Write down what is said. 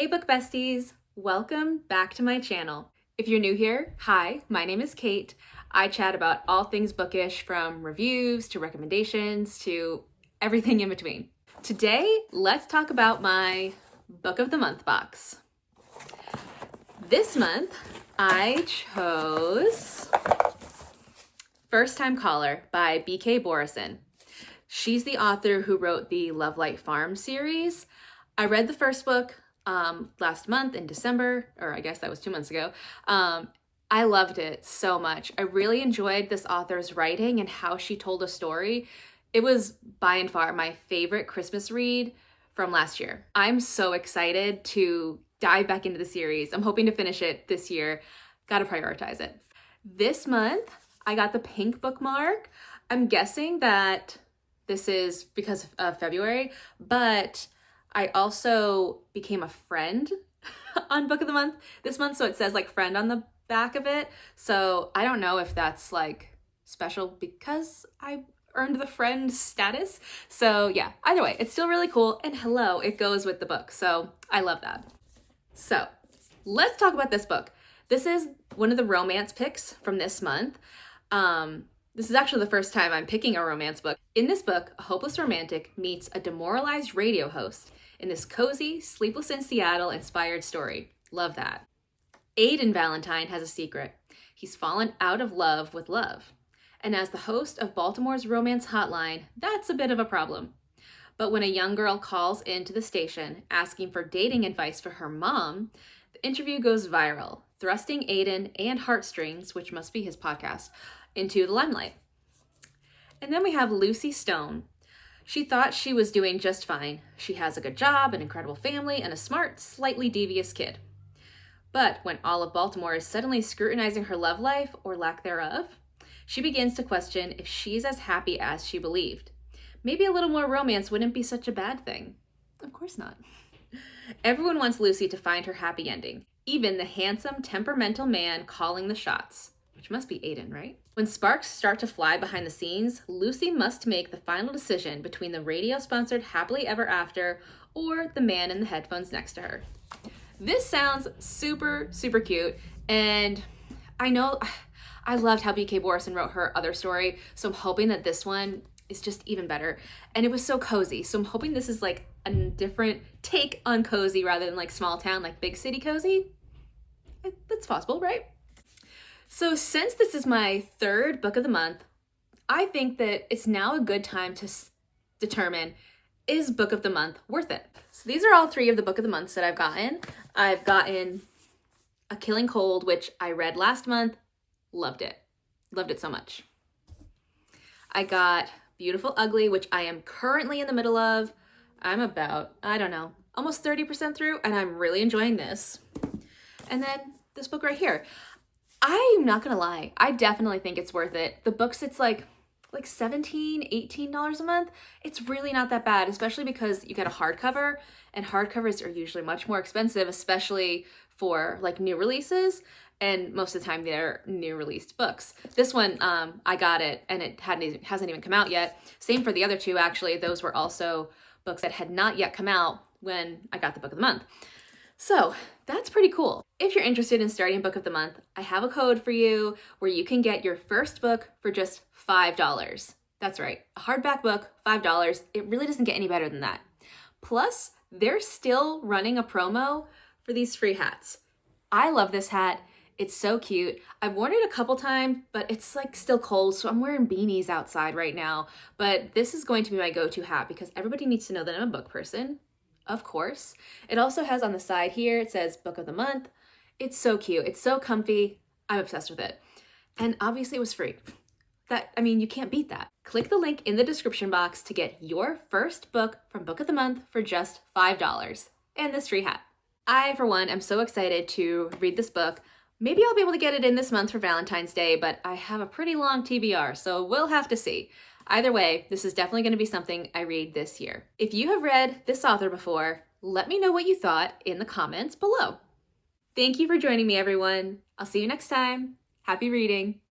Hey book besties, welcome back to my channel. If you're new here, hi, my name is Kate. I chat about all things bookish, from reviews to recommendations to everything in between. Today, let's talk about my Book of the Month box. This month, I chose First Time Caller by B.K. Borison. She's the author who wrote the Love Light Farm series. I read the first book last month in December, or I guess that was 2 months ago. I loved it so much. I really enjoyed this author's writing and how she told a story. It was by and far my favorite Christmas read from last year. I'm so excited to dive back into the series. I'm hoping to finish it this year. Gotta prioritize it. This month, I got the pink bookmark. I'm guessing that this is because of February, but I also became a friend on Book of the Month this month, so it says like friend on the back of it. So I don't know if that's like special because I earned the friend status. So yeah, either way, it's still really cool. And hello, it goes with the book. So I love that. So let's talk about this book. This is one of the romance picks from this month. This is actually the first time I'm picking a romance book. In this book, a hopeless romantic meets a demoralized radio host in this cozy, Sleepless in Seattle inspired story. Love that. Aiden Valentine has a secret. He's fallen out of love with love. And as the host of Baltimore's Romance Hotline, that's a bit of a problem. But when a young girl calls into the station asking for dating advice for her mom, the interview goes viral, thrusting Aiden and Heartstrings, which must be his podcast, into the limelight. And then we have Lucy Stone. She thought she was doing just fine. She has a good job, an incredible family, and a smart, slightly devious kid. But when all of Baltimore is suddenly scrutinizing her love life, or lack thereof, she begins to question if she's as happy as she believed. Maybe a little more romance wouldn't be such a bad thing. Of course not. Everyone wants Lucy to find her happy ending, even the handsome, temperamental man calling the shots, which must be Aiden, right? When sparks start to fly behind the scenes, Lucy must make the final decision between the radio-sponsored Happily Ever After or the man in the headphones next to her. This sounds super, super cute, and I know I loved how B.K. Borison wrote her other story, so I'm hoping that this one is just even better. And it was so cozy, so I'm hoping this is like a different take on cozy rather than like small town, like big city cozy. That's possible, right? So since this is my third book of the month, I think that it's now a good time to determine, is Book of the Month worth it? So these are all three of the Book of the Months that I've gotten. I've gotten A Killing Cold, which I read last month. Loved it. Loved it so much. I got Beautiful Ugly, which I am currently in the middle of. I'm about, I don't know, almost 30% through, and I'm really enjoying this. And then this book right here. I'm not gonna lie, I definitely think it's worth it. The book sits like $17, $18 a month. It's really not that bad, especially because you get a hardcover, and hardcovers are usually much more expensive, especially for like new releases, and most of the time they're new released books. This one, I got it and it hasn't even come out yet. Same for the other two, actually. Those were also books that had not yet come out when I got the Book of the Month. So that's pretty cool. If you're interested in starting Book of the Month, I have a code for you where you can get your first book for just $5. That's right, a hardback book, $5. It really doesn't get any better than that. Plus, they're still running a promo for these free hats. I love this hat. It's so cute. I've worn it a couple times, but it's like still cold, so I'm wearing beanies outside right now. But this is going to be my go-to hat because everybody needs to know that I'm a book person. Of course. It also has on the side here, it says Book of the Month. It's so cute. It's so comfy. I'm obsessed with it. And obviously it was free. You can't beat that. Click the link in the description box to get your first book from Book of the Month for just $5 and this free hat. I, for one, am so excited to read this book. Maybe I'll be able to get it in this month for Valentine's Day, but I have a pretty long TBR, so we'll have to see. Either way, this is definitely going to be something I read this year. If you have read this author before, let me know what you thought in the comments below. Thank you for joining me, everyone. I'll see you next time. Happy reading.